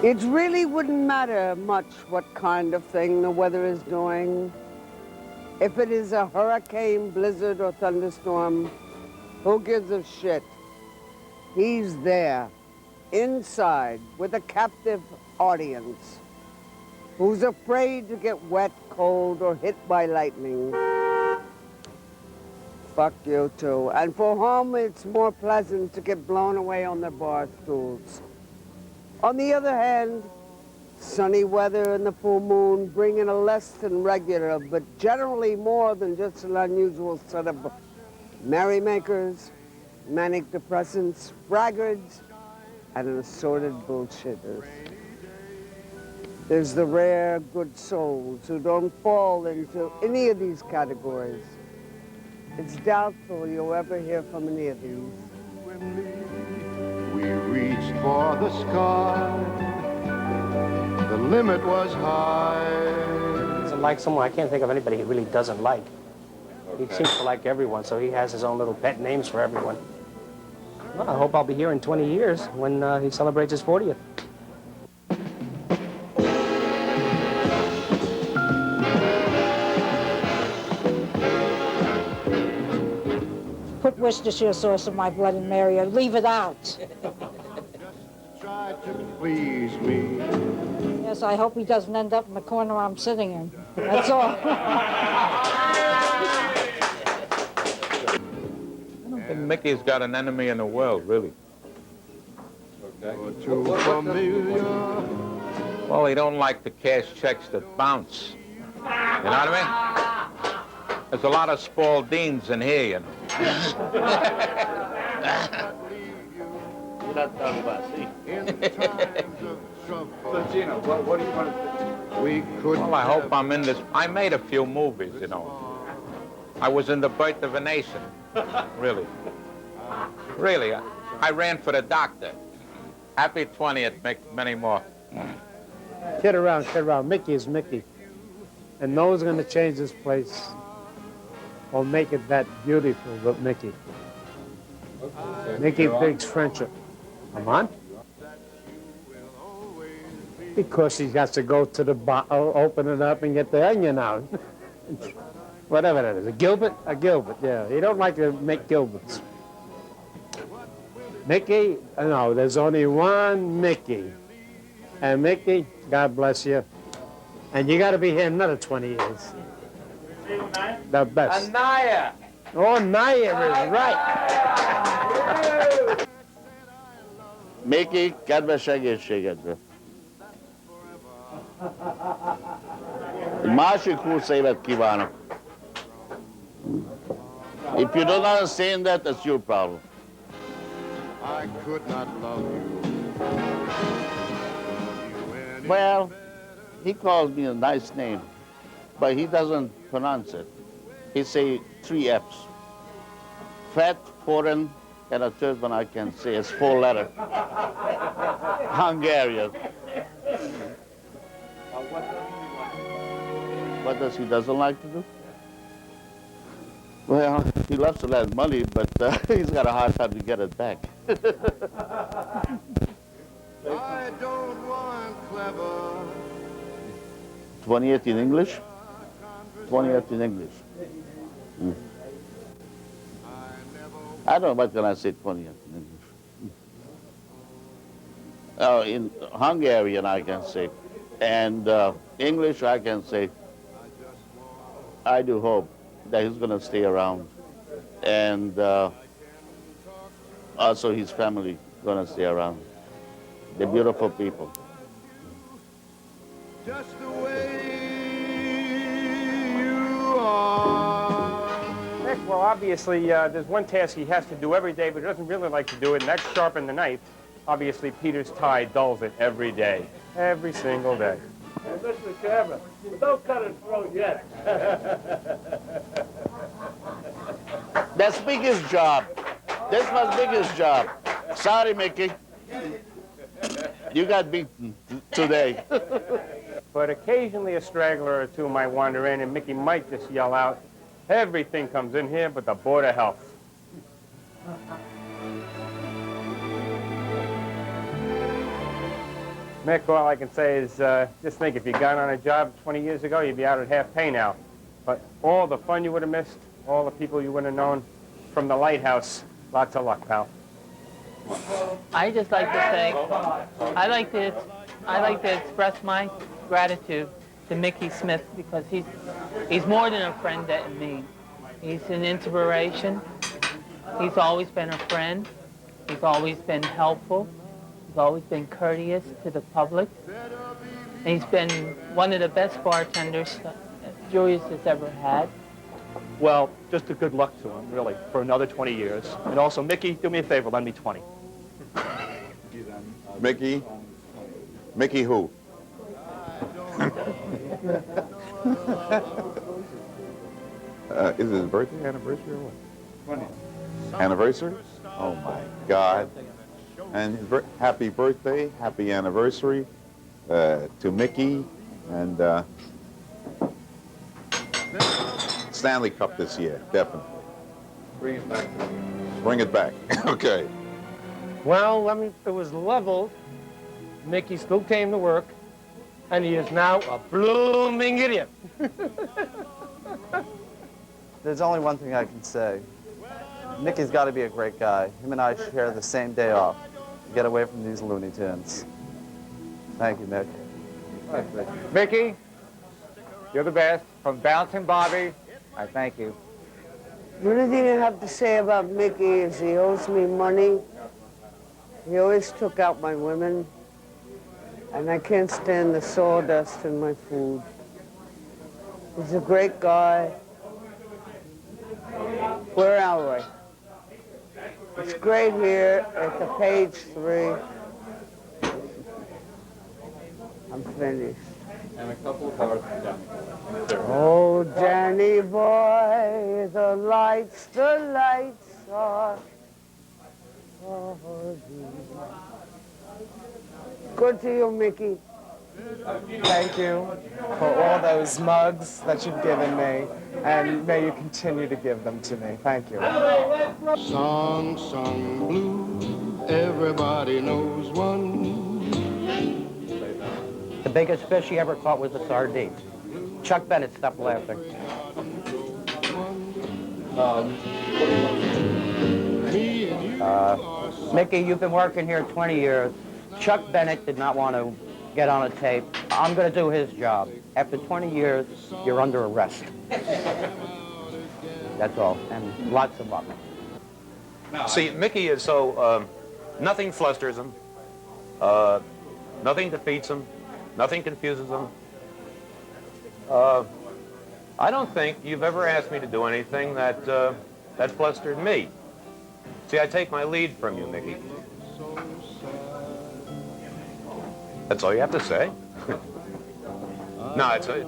It really wouldn't matter much what kind of thing the weather is doing. If it is a hurricane, blizzard, or thunderstorm, who gives a shit? He's there, inside, with a captive audience, who's afraid to get wet, cold, or hit by lightning. Fuck you too. And for whom it's more pleasant to get blown away on their bar stools. On the other hand, sunny weather and the full moon bring in a less than regular, but generally more than just an unusual set of merrymakers, manic depressants, braggarts, and assorted bullshitters. There's the rare good souls who don't fall into any of these categories. It's doubtful you'll ever hear from any of these. We reached for the sky. The limit was high. He doesn't like someone. I can't think of anybody he really doesn't like. Okay. He seems to like everyone, so he has his own little pet names for everyone. Well, I hope I'll be here in 20 years when he celebrates his 40th. Put Worcestershire sauce in my Bloody Mary or leave it out. Try to please me. Yes, I hope he doesn't end up in the corner I'm sitting in. That's all. I don't think Mickey's got an enemy in the world, really. Okay. Too familiar. Well, he don't like the cash checks that bounce. You know what I mean? There's a lot of Spaldings in here, you know. You're not talking about, see? So, Gino, what do you want to do? We could. Well, I hope I'm in this. I made a few movies, you know. I was in The Birth of a Nation. Really. Really. I ran for the doctor. Happy 20th, many more. Kid around. Mickey is Mickey. And no one's going to change this place or make it that beautiful but Mickey. Mickey Big's friendship. Come on. Because he has to go to the bottle, open it up, and get the onion out. Whatever that is. A Gilbert? A Gilbert, yeah. He don't like to make Gilberts. Mickey? No, there's only one Mickey. And Mickey, God bless you. And you got to be here another 20 years. The best. Anaya! Oh, Naya is right. Mickey, kedves egészségedre. Egy másik 20 évet kívánok. If you don't understand that, that's your problem. I could not love you. Well, he calls me a nice name, but he doesn't pronounce it. He say 3 F's. Fat, foreign, and a third one I can say. It's 4 letter. Hungarian. What does he doesn't like to do? Well, he loves to lend money, but he's got a hard time to get it back. I don't want clever. 20th in English? 20th in English. Mm. I don't know what can I say 20th in English. Oh, in Hungarian I can say. And English I can say, I do hope that he's going to stay around. And also his family going to stay around. They're beautiful people. Just the way you are. Nick, well, obviously, there's one task he has to do every day, but he doesn't really like to do it, and that's sharpen the knife. Obviously, Peter's tie dulls it every day. Every single day. Hey, Mr. Chairman, don't cut his throat yet. That's biggest job. That's my biggest job. Sorry, Mickey. You got beaten today. But occasionally a straggler or two might wander in, and Mickey might just yell out, everything comes in here but the Board of Health. Mick, all I can say is just think, if you got on a job 20 years ago, you'd be out at half pay now. But all the fun you would have missed, all the people you would have known from the lighthouse, lots of luck, pal. I just like to say, I like to express my gratitude to Mikey Smith, because he's more than a friend to me. He's an inspiration. He's always been a friend. He's always been helpful. He's always been courteous to the public. And he's been one of the best bartenders that Julius has ever had. Well, just a good luck to him, really, for another 20 years. And also, Mickey, do me a favor, lend me 20. Mickey? Mickey who? Is it his birthday, anniversary, or what? 20th. Anniversary? Oh, my God. And happy birthday, happy anniversary to Mickey, and Stanley Cup this year, definitely. Bring it back. Bring it back, okay. Well, it was leveled. Mickey still came to work, and he is now a blooming idiot. There's only one thing I can say. Mickey's got to be a great guy. Him and I share the same day off. Get away from these Looney Tunes. Thank you, Mick. Mickey, you're the best. From Bouncing Bobby, I thank you. The only thing I have to say about Mickey is he owes me money. He always took out my women, and I can't stand the sawdust in my food. He's a great guy. Where are we? It's great here at the page 3. I'm finished. And a couple of bars down. Oh, Danny boy, the lights are for thee. Good to you, Mickey. Thank you for all those mugs that you've given me, and may you continue to give them to me. Thank you. Song sung blue, everybody knows one. The biggest fish he ever caught was a sardine. Chuck Bennett stopped laughing. Mickey, you've been working here 20 years. Chuck Bennett did not want to get on a tape. I'm going to do his job. After 20 years, you're under arrest. That's all, and lots of luck. See, Mickey is so, nothing flusters him, nothing defeats him, nothing confuses him. I don't think you've ever asked me to do anything that, that flustered me. See, I take my lead from you, Mickey. That's all you have to say. No, it's an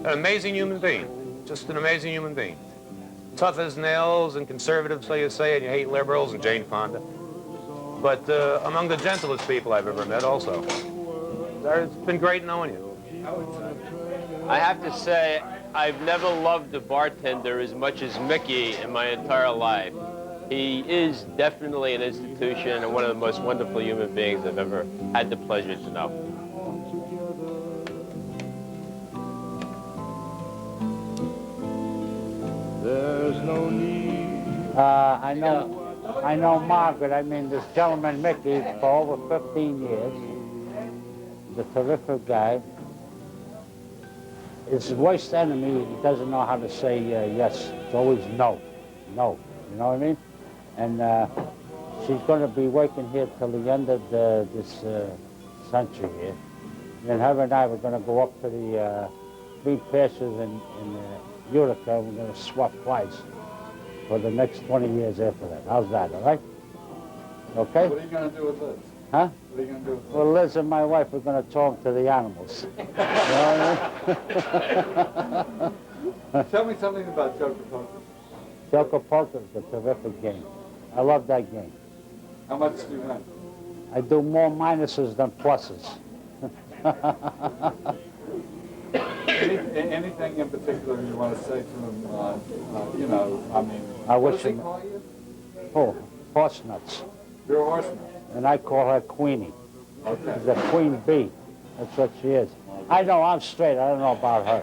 amazing human being. Just an amazing human being. Tough as nails and conservative, so you say, and you hate liberals and Jane Fonda. But among the gentlest people I've ever met also. It's been great knowing you. I have to say, I've never loved a bartender as much as Mickey in my entire life. He is definitely an institution and one of the most wonderful human beings I've ever had the pleasure to know. There's no need. I know Margaret. I mean, this gentleman, Mickey, for over 15 years. He's a terrific guy. His worst enemy, he doesn't know how to say yes. It's always no, no. You know what I mean? And she's going to be working here till the end of this century here. And her and I were going to go up to the Three Passes in Utica. We're going to swap twice for the next 20 years after that. How's that, all right? Okay? What are you going to do with Liz? Huh? What are you going to do with Liz? Well, Liz and my wife are going to talk to the animals. You know what I mean? Tell me something about Joker Poker. Joker Poker is a terrific game. I love that game. How much do you have? I do more minuses than pluses. Anything in particular you want to say to him? You know, I mean, I what wish does he him. call you? Oh, horse nuts. You're a horseman. And I call her Queenie. Okay. She's a queen bee. That's what she is. I know I'm straight. I don't know about her.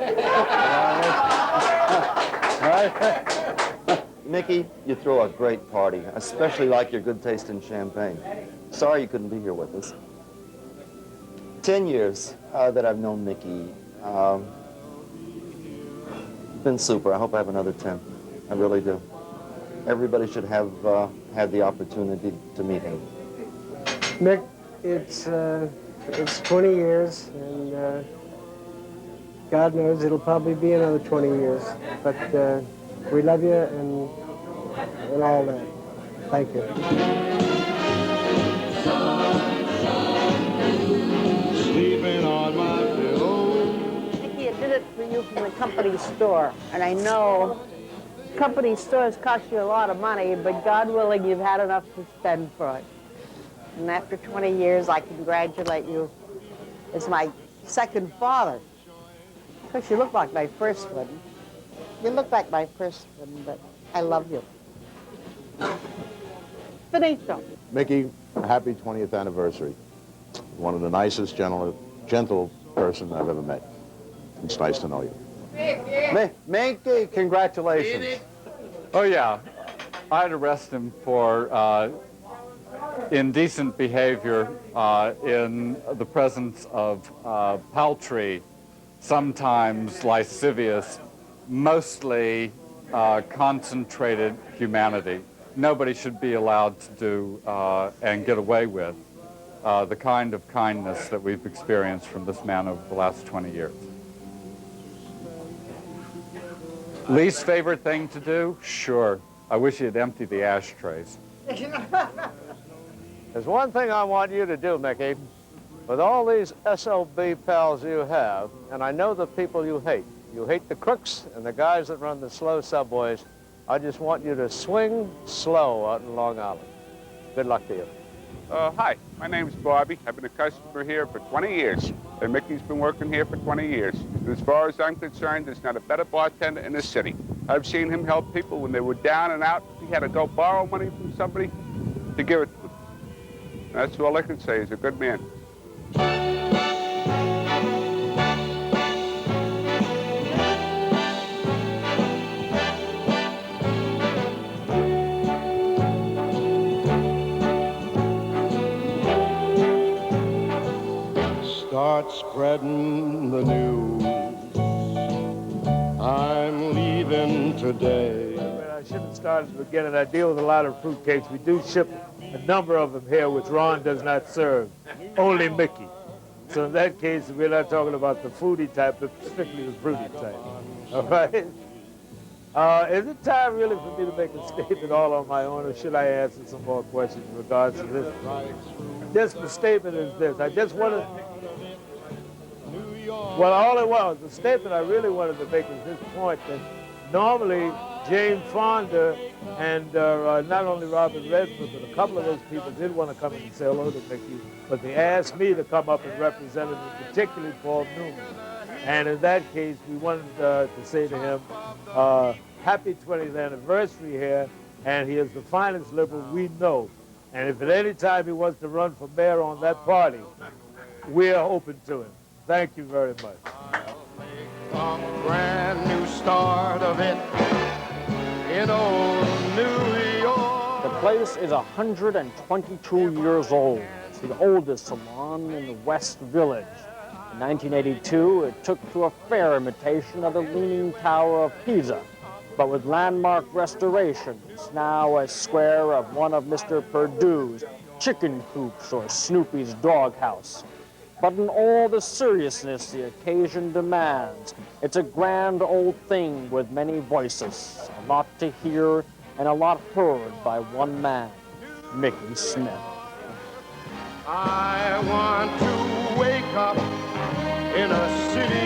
Mickey, you throw a great party. I especially like your good taste in champagne. Sorry you couldn't be here with us. 10 years that I've known Mickey. Been super. I hope I have another 10. I really do. Everybody should have had the opportunity to meet him. Mick, it's 20 years, and God knows it'll probably be another 20 years. But we love you and all that. Thank you. Sleeping on my pillow. Mickey, I did it for you from the company store, and I know company stores cost you a lot of money, but God willing, you've had enough to spend for it. And after 20 years, I congratulate you as my second father. Because you look like my first one. You look like my first one, but I love you. Finito. Mickey, happy 20th anniversary. One of the nicest, gentle person I've ever met. It's nice to know you. Mikey, congratulations. Oh, yeah. I'd arrest him for indecent behavior in the presence of paltry, sometimes lascivious, mostly concentrated humanity. Nobody should be allowed to do and get away with the kind of kindness that we've experienced from this man over the last 20 years. Least favorite thing to do? Sure. I wish you'd empty the ashtrays. There's one thing I want you to do, Mickey. With all these SOB pals you have, and I know the people you hate the crooks and the guys that run the slow subways, I just want you to swing slow out in Long Island. Good luck to you. Hi, my name's Bobby. I've been a customer here for 20 years, and Mickey's been working here for 20 years. And as far as I'm concerned, there's not a better bartender in the city. I've seen him help people when they were down and out. He had to go borrow money from somebody to give it to them. That's all I can say. He's a good man. Start spreading the news. I'm leaving today. I should have started at the beginning. I deal with a lot of fruitcakes. We do ship a number of them here, which Ron does not serve. Only Mickey. So in that case, we're not talking about the foodie type, but strictly the fruity type. All right? Is it time really for me to make a statement all on my own, or should I answer some more questions in regards to this? Just the statement is this. I just want to... Well, all it was, the statement I really wanted to make is this point that normally Jane Fonda and not only Robert Redford, but a couple of those people did want to come in and say hello to Mickey, but they asked me to come up and represent him, particularly Paul Newman. And in that case, we wanted to say to him, happy 20th anniversary here, and he is the finest liberal we know. And if at any time he wants to run for mayor on that party, we're open to him. Thank you very much. A brand new start of it in old New York. The place is 122 years old. It's the oldest salon in the West Village. In 1982, it took to a fair imitation of the Leaning Tower of Pisa, but with landmark restorations, now a square of one of Mr. Perdue's chicken coops or Snoopy's doghouse. But in all the seriousness the occasion demands, it's a grand old thing with many voices, a lot to hear and a lot heard by one man, Mikey Smith. I want to wake up in a city